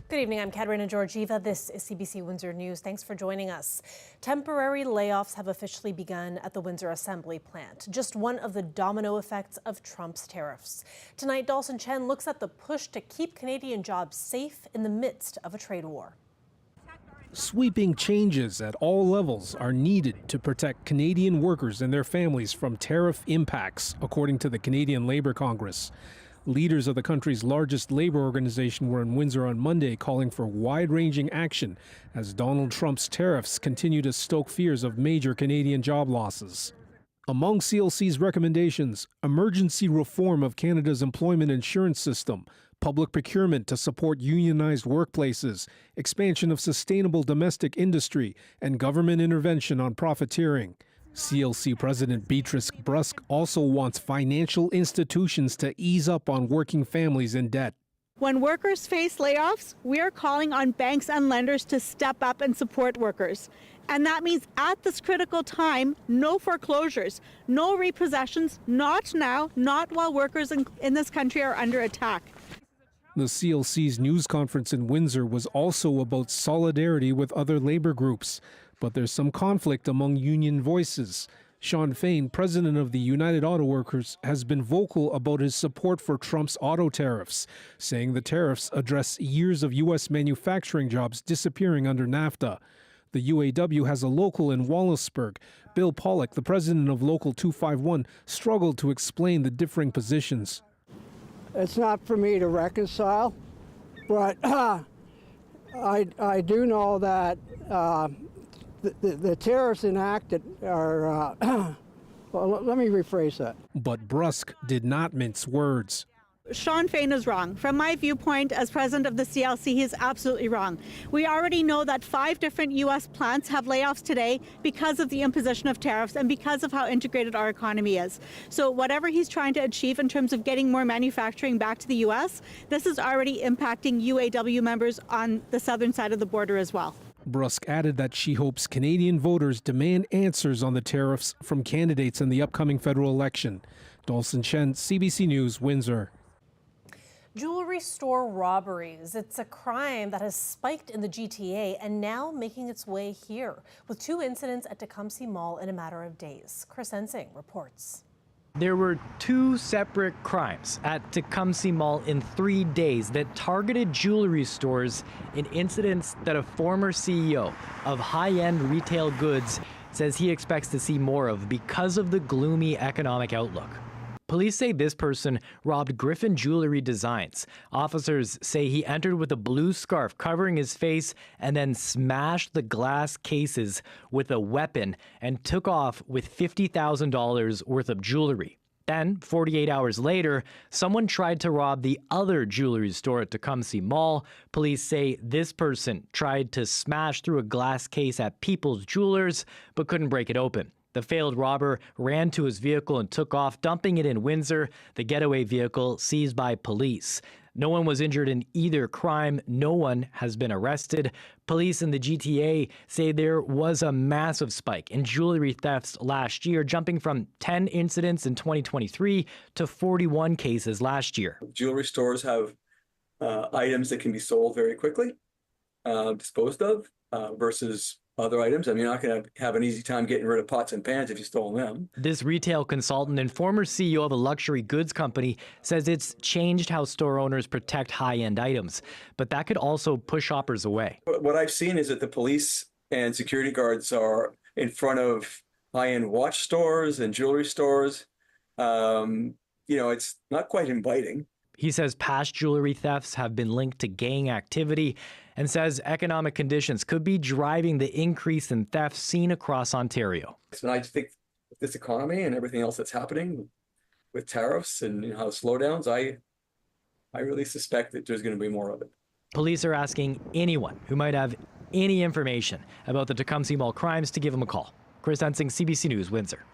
Good evening, I'm Katerina Georgieva. This is CBC Windsor News. Thanks for joining us. Temporary layoffs have officially begun at the Windsor Assembly plant, just one of the domino effects of Trump's tariffs. Tonight, Dawson Chen looks at the push to keep Canadian jobs safe in the midst of a trade war. Sweeping changes at all levels are needed to protect Canadian workers and their families from tariff impacts, according to the Canadian Labour Congress. Leaders of the country's largest labor organization were in Windsor on Monday calling for wide-ranging action as Donald Trump's tariffs continue to stoke fears of major Canadian job losses. Among CLC's recommendations, emergency reform of Canada's employment insurance system, public procurement to support unionized workplaces, expansion of sustainable domestic industry, and government intervention on profiteering. CLC President Beatrice Brusk also wants financial institutions to ease up on working families in debt. When workers face layoffs, we are calling on banks and lenders to step up and support workers. And that means at this critical time, no foreclosures, no repossessions, not now, not while workers in this country are under attack. The CLC's news conference in Windsor was also about solidarity with other labor groups. But there's some conflict among union voices. Sean Fain, president of the United Auto Workers, has been vocal about his support for Trump's auto tariffs, saying the tariffs address years of U.S. manufacturing jobs disappearing under NAFTA. The UAW has a local in Wallaceburg. Bill Pollock, the president of Local 251, struggled to explain the differing positions. It's not for me to reconcile, but I do know that the tariffs enacted are, well, let me rephrase that. But Brusk did not mince words. Sean Fain is wrong. From my viewpoint as president of the CLC, he is absolutely wrong. We already know that 5 different U.S. plants have layoffs today because of the imposition of tariffs and because of how integrated our economy is. So whatever he's trying to achieve in terms of getting more manufacturing back to the U.S., this is already impacting UAW members on the southern side of the border as well. Brusk added that she hopes Canadian voters demand answers on the tariffs from candidates in the upcoming federal election. Dawson Chen, CBC News, Windsor. Jewelry store robberies. It's a crime that has spiked in the GTA and now making its way here, with 2 incidents at Tecumseh Mall in a matter of days. Chris Ensing reports. There were 2 separate crimes at Tecumseh Mall in 3 days that targeted jewelry stores in incidents that a former CEO of high-end retail goods says he expects to see more of because of the gloomy economic outlook. Police say this person robbed Griffin Jewelry Designs. Officers say he entered with a blue scarf covering his face and then smashed the glass cases with a weapon and took off with $50,000 worth of jewelry. Then, 48 hours later, someone tried to rob the other jewelry store at Tecumseh Mall. Police say this person tried to smash through a glass case at People's Jewelers but couldn't break it open. The failed robber ran to his vehicle and took off, dumping it in Windsor, the getaway vehicle seized by police. No one was injured in either crime. No one has been arrested. Police in the GTA say there was a massive spike in jewelry thefts last year, jumping from 10 incidents in 2023 to 41 cases last year. Jewelry stores have items that can be sold very quickly, disposed of, versus other items. I mean, you're not going to have an easy time getting rid of pots and pans if you stole them. This retail consultant and former CEO of a luxury goods company says it's changed how store owners protect high-end items, but that could also push shoppers away. What I've seen is that the police and security guards are in front of high-end watch stores and jewelry stores. It's not quite inviting. He says past jewelry thefts have been linked to gang activity and says economic conditions could be driving the increase in theft seen across Ontario. So I think with this economy and everything else that's happening with tariffs and how slowdowns, I really suspect that there's going to be more of it. Police are asking anyone who might have any information about the Tecumseh Mall crimes to give them a call. Chris Ensing, CBC News, Windsor.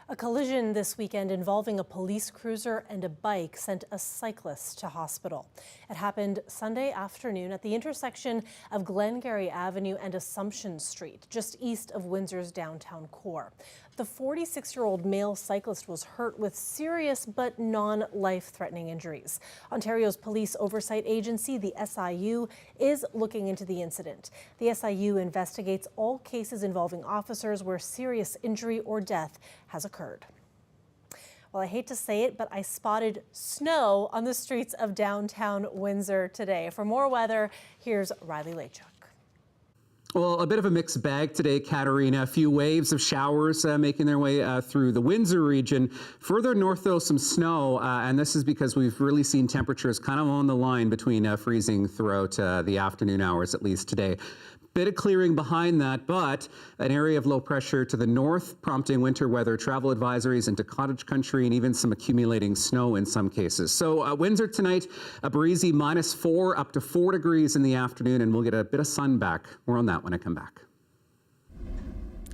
A collision this weekend involving a police cruiser and a bike sent a cyclist to hospital. It happened Sunday afternoon at the intersection of Glengarry Avenue and Assumption Street, just east of Windsor's downtown core. The 46-year-old male cyclist was hurt with serious but non-life-threatening injuries. Ontario's Police Oversight Agency, the SIU, is looking into the incident. The SIU investigates all cases involving officers where serious injury or death has occurred. Well, I hate to say it, but I spotted snow on the streets of downtown Windsor today. For more weather, here's Riley Lachuk. Well, a bit of a mixed bag today, Katarina. A few waves of showers making their way through the Windsor region. Further north, though, some snow, and this is because we've really seen temperatures kind of on the line between freezing throughout the afternoon hours, at least today. Bit of clearing behind that, but an area of low pressure to the north, prompting winter weather travel advisories into cottage country and even some accumulating snow in some cases. So Windsor tonight, a breezy -4 up to 4 degrees in the afternoon, and we'll get a bit of sun back. More on that when I come back.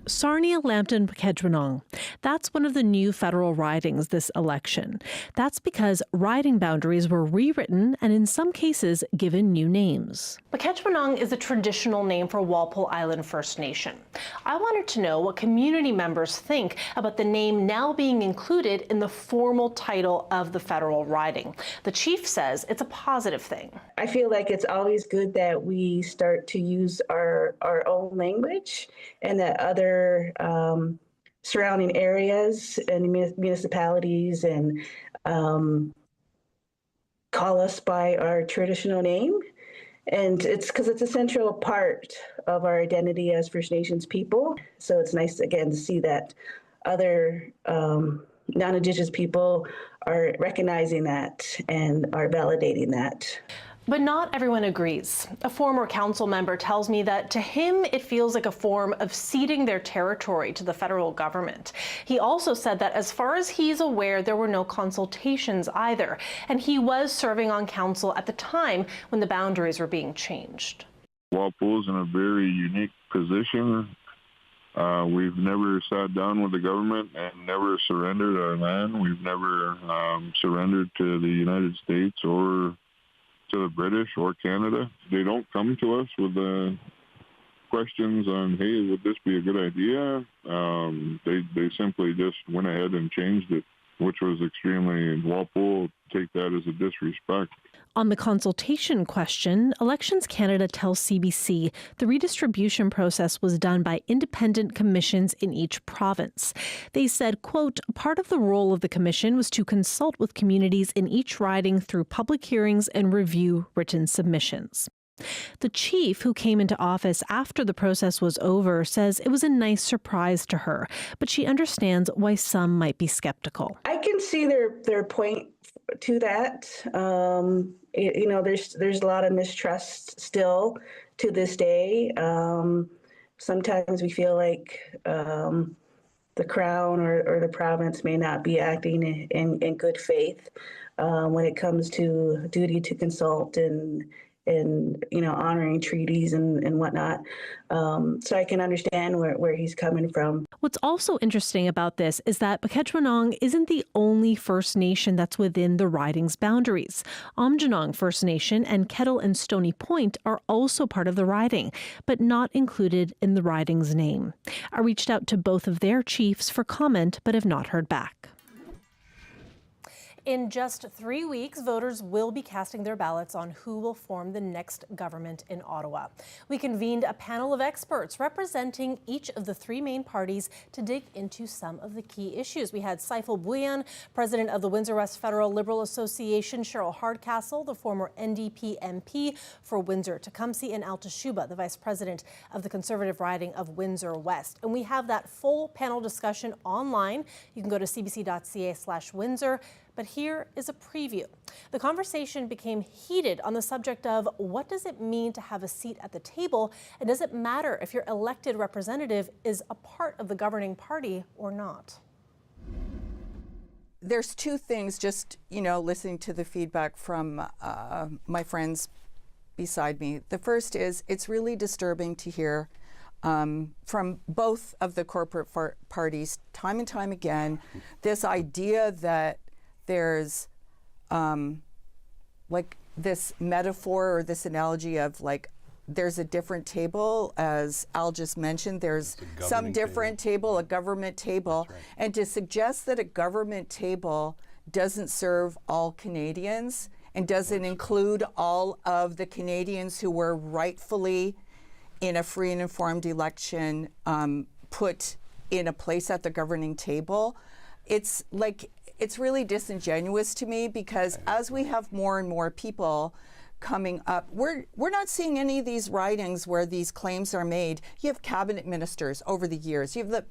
Sarnia, Lambton, Pequedronong. That's one of the new federal ridings this election. That's because riding boundaries were rewritten and in some cases given new names. Pequedronong is a traditional name for Walpole Island First Nation. I wanted to know what community members think about the name now being included in the formal title of the federal riding. The chief says it's a positive thing. I feel like it's always good that we start to use our own language and that other surrounding areas and municipalities and call us by our traditional name. And it's because it's a central part of our identity as First Nations people. So it's nice, again, to see that other non-Indigenous people are recognizing that and are validating that. But not everyone agrees. A former council member tells me that to him, it feels like a form of ceding their territory to the federal government. He also said that as far as he's aware, there were no consultations either. And he was serving on council at the time when the boundaries were being changed. Walpole's in a very unique position. We've never sat down with the government and never surrendered our land. We've never surrendered to the United States or to the British or Canada. They don't come to us with questions on, hey, would this be a good idea? They simply just went ahead and changed it, which was extremely, Walpole take that as a disrespect. On the consultation question, Elections Canada tells CBC the redistribution process was done by independent commissions in each province. They said, quote, part of the role of the commission was to consult with communities in each riding through public hearings and review written submissions. The chief, who came into office after the process was over, says it was a nice surprise to her, but she understands why some might be skeptical. I can see their point to that. You know, there's a lot of mistrust still to this day. Sometimes we feel like the Crown or the province may not be acting in good faith when it comes to duty to consult and you know, honoring treaties and whatnot. So I can understand where he's coming from. What's also interesting about this is that Pequedronong isn't the only First Nation that's within the riding's boundaries. Aamjiwnaang First Nation and Kettle and Stony Point are also part of the riding, but not included in the riding's name. I reached out to both of their chiefs for comment, but have not heard back. In just 3 weeks, voters will be casting their ballots on who will form the next government in Ottawa. We convened a panel of experts representing each of the three main parties to dig into some of the key issues. We had Saiful Bhuiyan, president of the Windsor West Federal Liberal Association, Cheryl Hardcastle, the former NDP MP for Windsor Tecumseh, and Al Tashuba, the vice president of the Conservative riding of Windsor West. And we have that full panel discussion online. You can go to cbc.ca/Windsor. But here is a preview. The conversation became heated on the subject of what does it mean to have a seat at the table, and does it matter if your elected representative is a part of the governing party or not? There's two things, just, you know, listening to the feedback from my friends beside me. The first is it's really disturbing to hear from both of the corporate parties time and time again, this idea that there's like this metaphor or this analogy of like there's a different table, as Al just mentioned. There's some different table, a government table. Right. And to suggest that a government table doesn't serve all Canadians and doesn't include all of the Canadians who were rightfully in a free and informed election put in a place at the governing table, it's really disingenuous to me, because as we have more and more people coming up, we're not seeing any of these ridings where these claims are made. You have cabinet ministers over the years. You have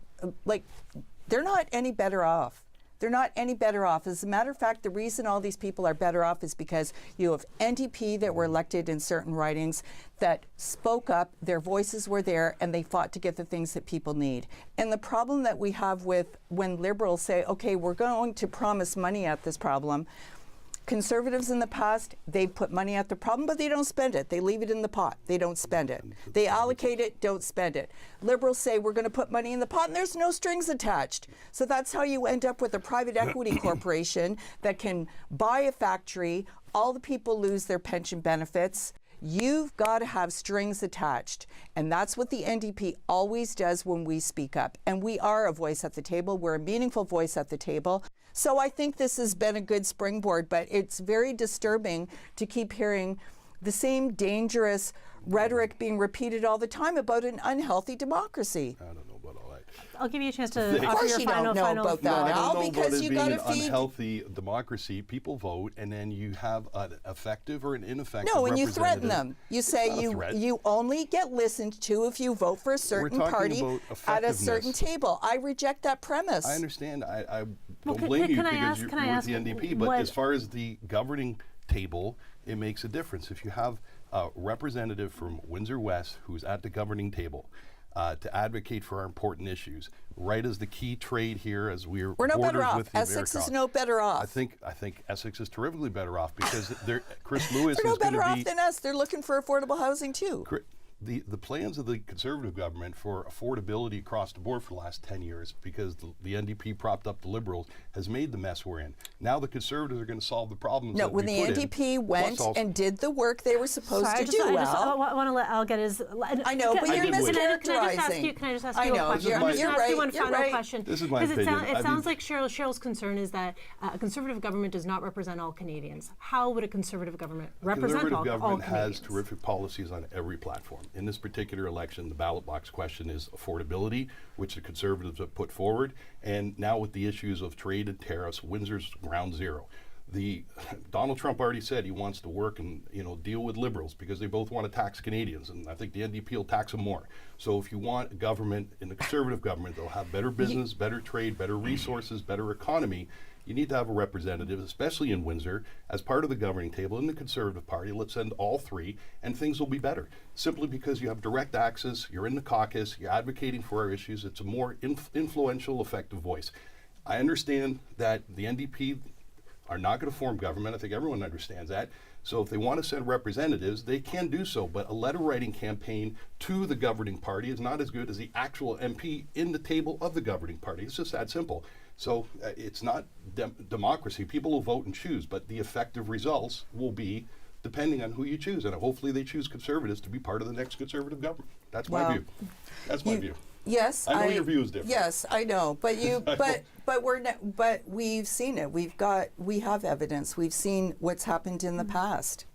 they're not any better off. They're not any better off. As a matter of fact, the reason all these people are better off is because you have NDP that were elected in certain ridings that spoke up, their voices were there, and they fought to get the things that people need. And the problem that we have with when Liberals say, okay, we're going to promise money at this problem, Conservatives in the past, they've put money at the problem, but they don't spend it. They leave it in the pot. They don't spend it. They allocate it, don't spend it. Liberals say we're going to put money in the pot, and there's no strings attached. So that's how you end up with a private equity corporation that can buy a factory. All the people lose their pension benefits. You've got to have strings attached. And that's what the NDP always does when we speak up. And we are a voice at the table. We're a meaningful voice at the table. So I think this has been a good springboard, but it's very disturbing to keep hearing the same dangerous rhetoric being repeated all the time about an unhealthy democracy. I don't know about all that. I'll give you a chance to Of course you don't know about that, Al, because you got to feed. Unhealthy democracy. People vote, and then you have an effective or an ineffective. No, and you threaten them. You say you only get listened to if you vote for a certain party at a certain table. I reject that premise. I understand. I don't blame you because you're with the NDP. But as far as the governing table, it makes a difference. If you have a representative from Windsor West who's at the governing table to advocate for our important issues, right as the key trade here, as we're no better off. with the Essex America. is no better off. I think Essex is terrifically better off because Chris Lewis they're no is going to be. better off than us. They're looking for affordable housing too. The plans of the Conservative government for affordability across the board for the last 10 years, because the NDP propped up the Liberals, has made the mess we're in. Now the Conservatives are going to solve the problems. No, when the NDP went and did the work they were supposed to do, I want to let Al get his. I know, but you're mischaracterizing. Can I just ask you a question? You're right. One final question. This is my opinion. It sounds like Cheryl's concern is that a Conservative government does not represent all Canadians. How would a Conservative government represent all Canadians? Conservative government has terrific policies on every platform. In this particular election, the ballot box question is affordability, which the Conservatives have put forward, and now with the issues of trade and tariffs, Windsor's ground zero. Donald Trump already said he wants to work and deal with Liberals because they both want to tax Canadians, and I think the NDP will tax them more. So if you want a government, in the Conservative government, they'll have better business, better trade, better resources, better economy. You need to have a representative, especially in Windsor, as part of the governing table in the Conservative Party. Let's send all three, and things will be better. Simply because you have direct access, you're in the caucus, you're advocating for our issues. It's a more influential, effective voice. I understand that the NDP are not going to form government. I think everyone understands that. So if they want to send representatives, they can do so. But a letter writing campaign to the governing party is not as good as the actual MP in the table of the governing party. It's just that simple. So it's not democracy. People will vote and choose, but the effective results will be depending on who you choose. And hopefully they choose Conservatives to be part of the next Conservative government. That's my view. That's my view. Yes, I know your view is different. Yes, I know, but but we've seen it. We have evidence. We've seen what's happened in the past.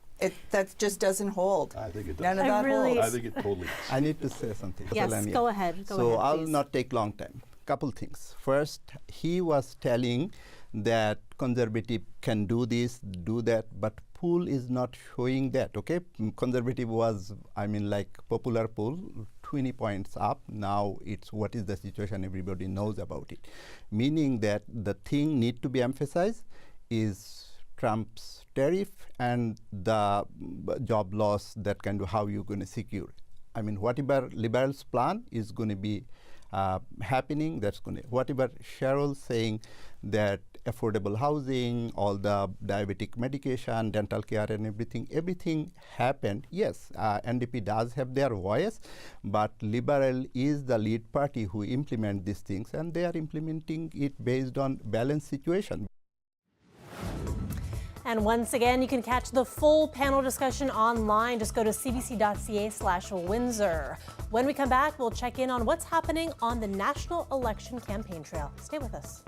That just doesn't hold. I think it does. None of that holds. I think it totally does. I need to say something. Yes, go ahead. So I'll please. not take long time. Couple things. First, he was telling that Conservative can do this, do that, but poll is not showing that. Okay, Conservative was, popular poll, 20 points up. Now it's what is the situation, everybody knows about it. Meaning that the thing need to be emphasized is Trump's tariff and the job loss, that kind of how you're going to secure. Whatever Liberals' plan is going to be happening, that's going to, whatever Cheryl's saying, that affordable housing, all the diabetic medication, dental care and everything happened. Yes, NDP does have their voice, but Liberal is the lead party who implement these things, and they are implementing it based on balanced situation. And once again, you can catch the full panel discussion online. Just go to cbc.ca/Windsor. When we come back, we'll check in on what's happening on the national election campaign trail. Stay with us.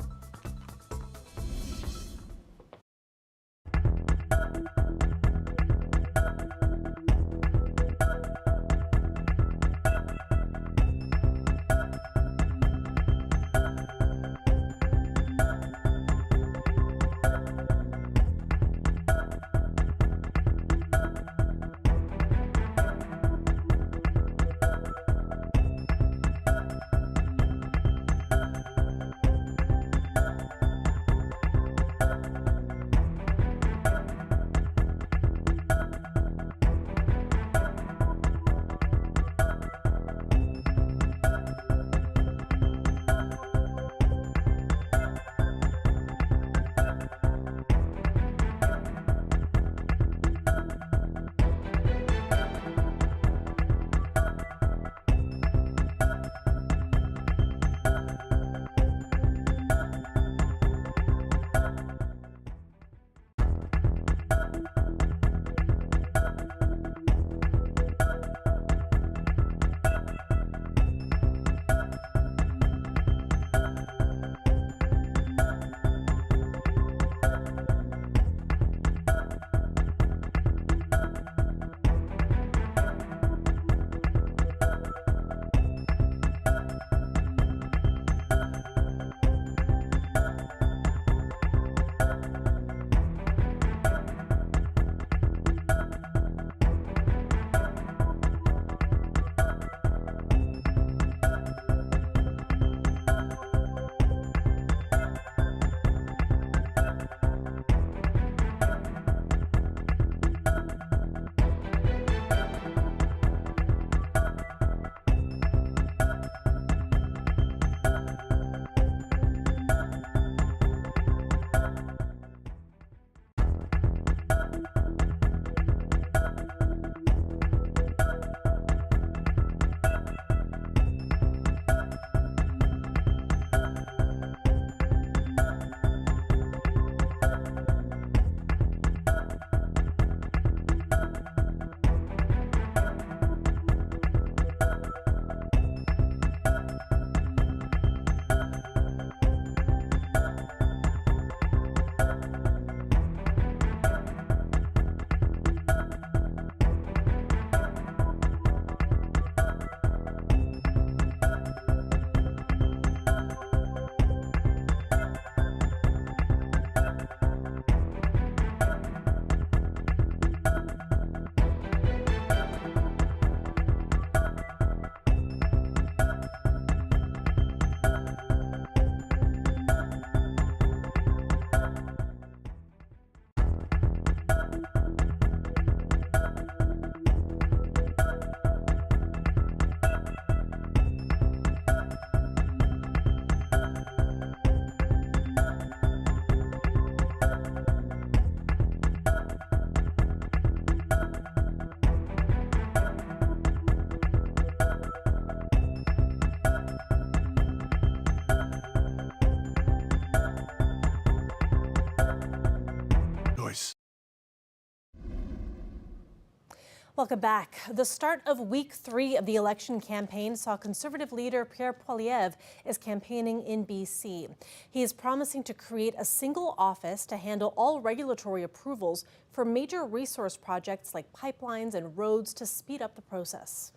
Welcome back. The start of week 3 of the election campaign saw Conservative leader Pierre Poilievre is campaigning in BC. He is promising to create a single office to handle all regulatory approvals for major resource projects like pipelines and roads to speed up the process.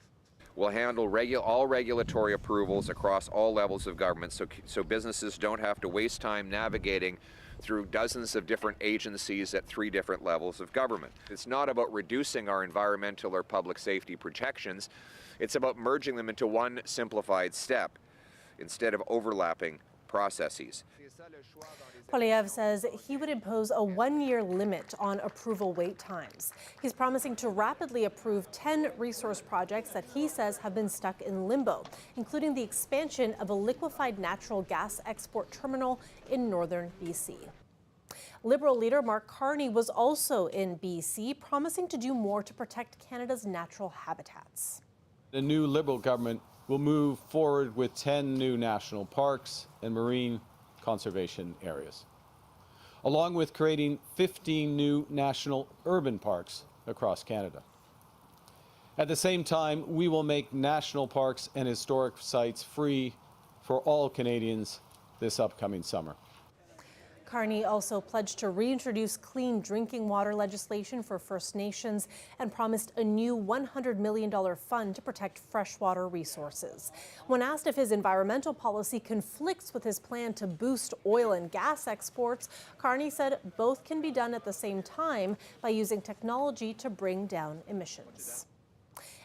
We'll handle all regulatory approvals across all levels of government so businesses don't have to waste time navigating through dozens of different agencies at 3 different levels of government. It's not about reducing our environmental or public safety protections. It's about merging them into one simplified step instead of overlapping processes. Poilievre says he would impose a 1-year limit on approval wait times. He's promising to rapidly approve 10 resource projects that he says have been stuck in limbo, including the expansion of a liquefied natural gas export terminal in northern BC. Liberal leader Mark Carney was also in BC, promising to do more to protect Canada's natural habitats. The new Liberal government will move forward with 10 new national parks and marine conservation areas. along with creating 15 new national urban parks across Canada. At the same time, we will make national parks and historic sites free for all Canadians this upcoming summer. Carney also pledged to reintroduce clean drinking water legislation for First Nations and promised a new $100 million fund to protect freshwater resources. When asked if his environmental policy conflicts with his plan to boost oil and gas exports, Carney said both can be done at the same time by using technology to bring down emissions.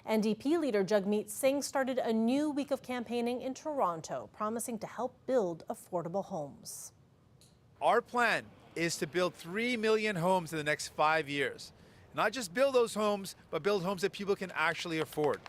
NDP leader Jagmeet Singh started a new week of campaigning in Toronto, promising to help build affordable homes. Our plan is to build 3 million homes in the next 5 years. Not just build those homes, but build homes that people can actually afford.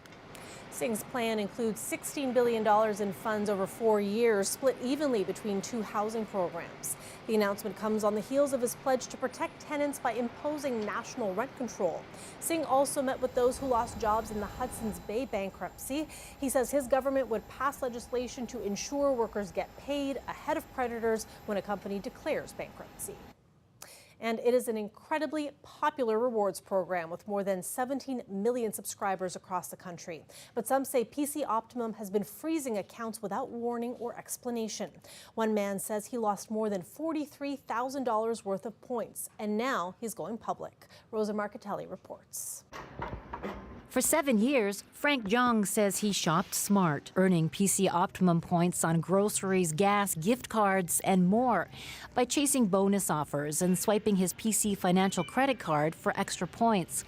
Singh's plan includes $16 billion in funds over 4 years, split evenly between 2 housing programs. The announcement comes on the heels of his pledge to protect tenants by imposing national rent control. Singh also met with those who lost jobs in the Hudson's Bay bankruptcy. He says his government would pass legislation to ensure workers get paid ahead of creditors when a company declares bankruptcy. And it is an incredibly popular rewards program with more than 17 million subscribers across the country. But some say PC Optimum has been freezing accounts without warning or explanation. One man says he lost more than $43,000 worth of points, and now he's going public. Rosa Marcatelli reports. For 7 years, Frank Jung says he shopped smart, earning PC Optimum points on groceries, gas, gift cards, and more by chasing bonus offers and swiping his PC financial credit card for extra points.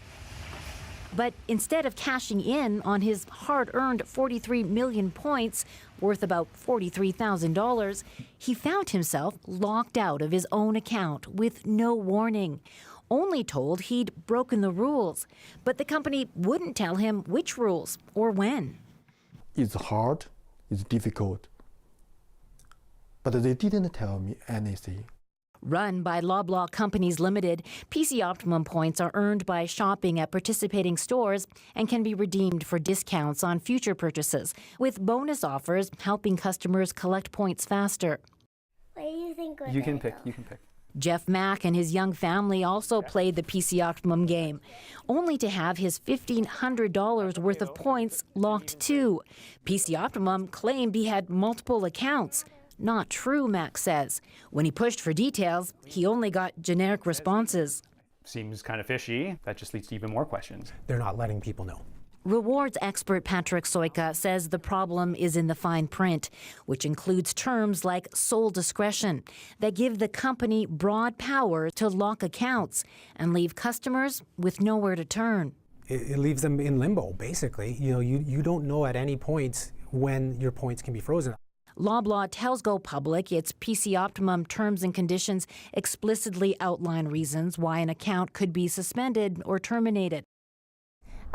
But instead of cashing in on his hard-earned 43 million points, worth about $43,000, he found himself locked out of his own account with no warning. Only told he'd broken the rules, but the company wouldn't tell him which rules or when. It's hard, it's difficult, but they didn't tell me anything. Run by Loblaw Companies Limited, PC Optimum points are earned by shopping at participating stores and can be redeemed for discounts on future purchases, with bonus offers helping customers collect points faster. What do you think? You can pick. Jeff Mack and his young family also played the PC Optimum game, only to have his $1,500 worth of points locked too. PC Optimum claimed he had multiple accounts. Not true, Mack says. When he pushed for details, he only got generic responses. Seems kind of fishy. That just leads to even more questions. They're not letting people know. Rewards expert Patrick Soika says the problem is in the fine print, which includes terms like sole discretion that give the company broad power to lock accounts and leave customers with nowhere to turn. It leaves them in limbo, basically. You don't know at any point when your points can be frozen. Loblaw tells Go Public its PC Optimum terms and conditions explicitly outline reasons why an account could be suspended or terminated.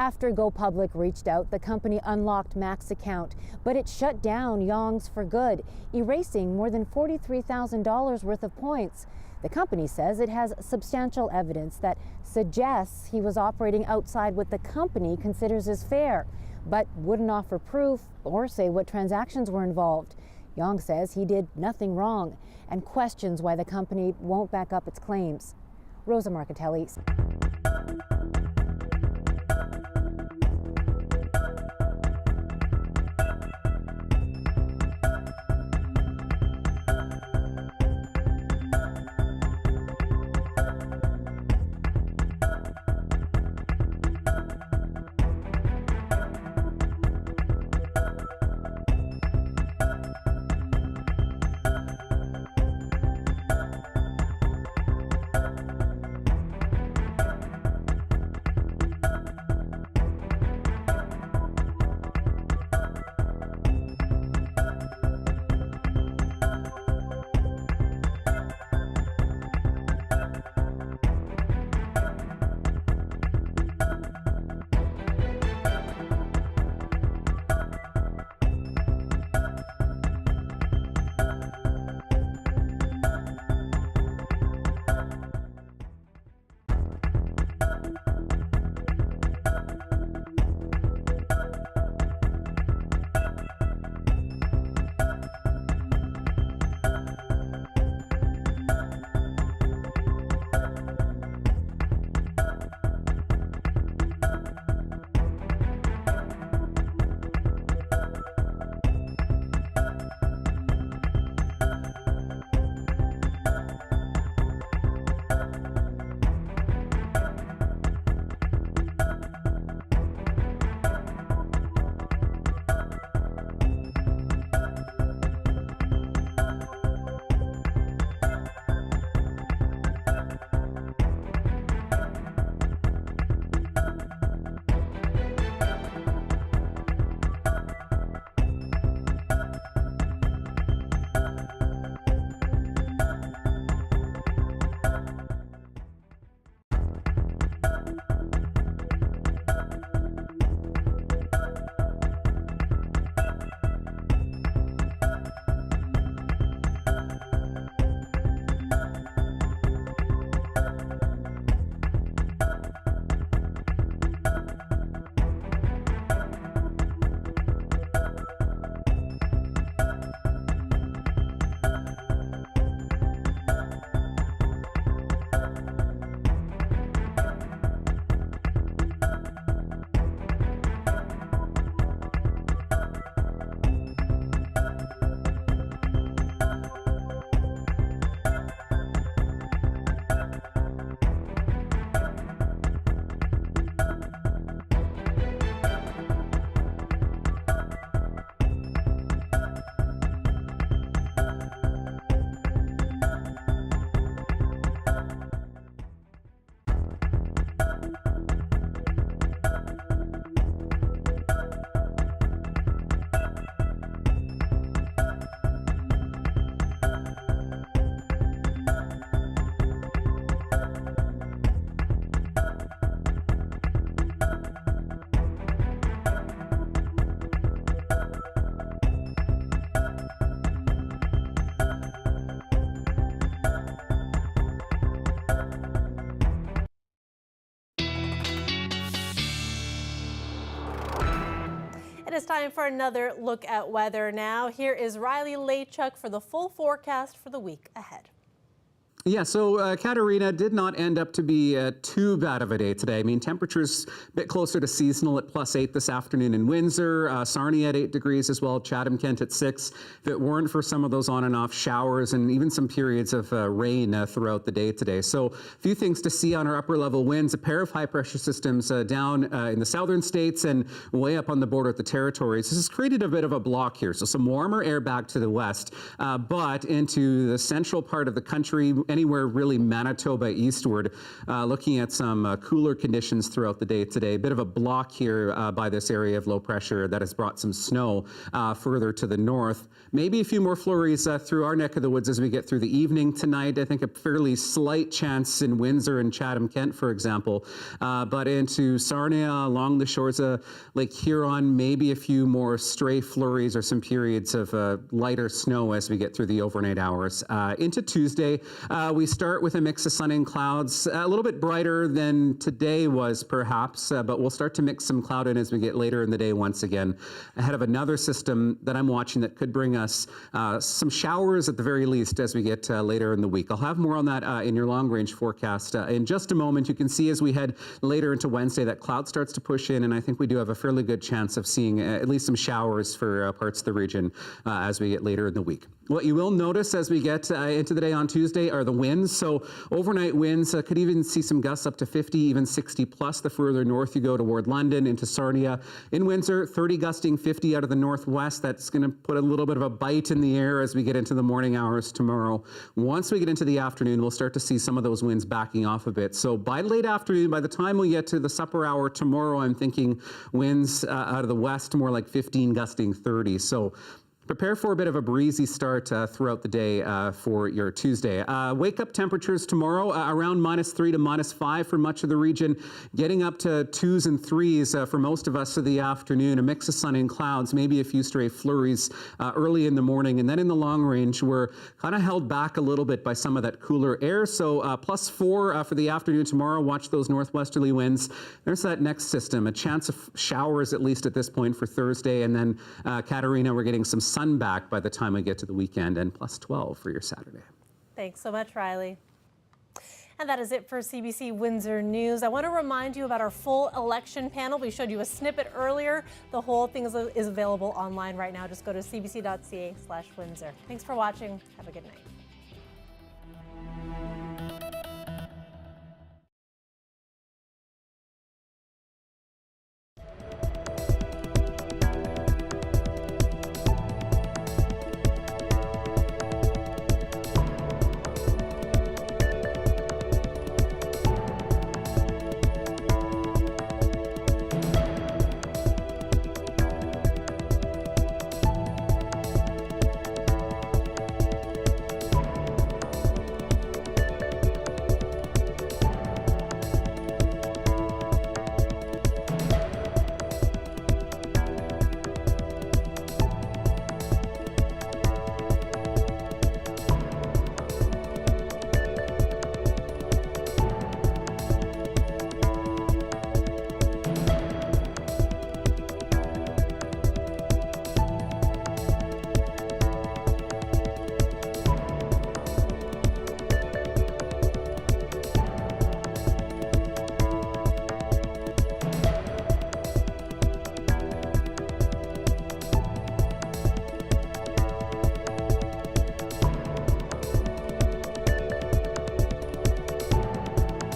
After Go Public reached out, the company unlocked Mack's account, but it shut down Yong's for good, erasing more than $43,000 worth of points. The company says it has substantial evidence that suggests he was operating outside what the company considers as fair, but wouldn't offer proof or say what transactions were involved. Yong says he did nothing wrong and questions why the company won't back up its claims. Rosa Marcatelli. it's time for another look at weather now. Here is Riley Lachuk for the full forecast for the week ahead. Yeah, so Katerina did not end up to be too bad of a day today. I mean, temperatures a bit closer to seasonal at +8 this afternoon in Windsor, Sarnia at 8 degrees as well, Chatham-Kent at 6. If it weren't for some of those on and off showers and even some periods of rain throughout the day today. So a few things to see on our upper level winds. A pair of high pressure systems down in the southern states and way up on the border at the territories. This has created a bit of a block here. So some warmer air back to the west, but into the central part of the country, anywhere really Manitoba eastward, looking at some cooler conditions throughout the day today. A bit of a block here by this area of low pressure that has brought some snow further to the north. Maybe a few more flurries through our neck of the woods as we get through the evening tonight. I think a fairly slight chance in Windsor and Chatham-Kent, for example, but into Sarnia, along the shores of Lake Huron, maybe a few more stray flurries or some periods of lighter snow as we get through the overnight hours. Into Tuesday, we start with a mix of sun and clouds, a little bit brighter than today was perhaps, but we'll start to mix some cloud in as we get later in the day once again, ahead of another system that I'm watching that could bring us some showers at the very least as we get later in the week. I'll have more on that in your long range forecast in just a moment. You can see as we head later into Wednesday that cloud starts to push in, and I think we do have a fairly good chance of seeing at least some showers for parts of the region as we get later in the week. What you will notice as we get into the day on Tuesday are the winds. So overnight winds could even see some gusts up to 50, even 60 plus the further north you go toward London into Sarnia. In Windsor, 30 gusting 50 out of the northwest. That's going to put a little bit of a bite in the air as we get into the morning hours tomorrow. Once we get into the afternoon, we'll start to see some of those winds backing off a bit. So by late afternoon, by the time we get to the supper hour tomorrow, I'm thinking winds out of the west more like 15 gusting 30. So prepare for a bit of a breezy start throughout the day for your Tuesday. Wake up temperatures tomorrow around -3 to -5 for much of the region, getting up to 2s and 3s for most of us for the afternoon. A mix of sun and clouds, maybe a few stray flurries early in the morning. And then in the long range, we're kind of held back a little bit by some of that cooler air. So +4 for the afternoon tomorrow. Watch those northwesterly winds. There's that next system, a chance of showers at least at this point for Thursday. And then Katerina, we're getting some sun back by the time we get to the weekend, and +12 for your Saturday. Thanks so much, Riley. And that is it for CBC Windsor News. I want to remind you about our full election panel. We showed you a snippet earlier. The whole thing is available online right now. Just go to cbc.ca/Windsor. Thanks for watching. Have a good night.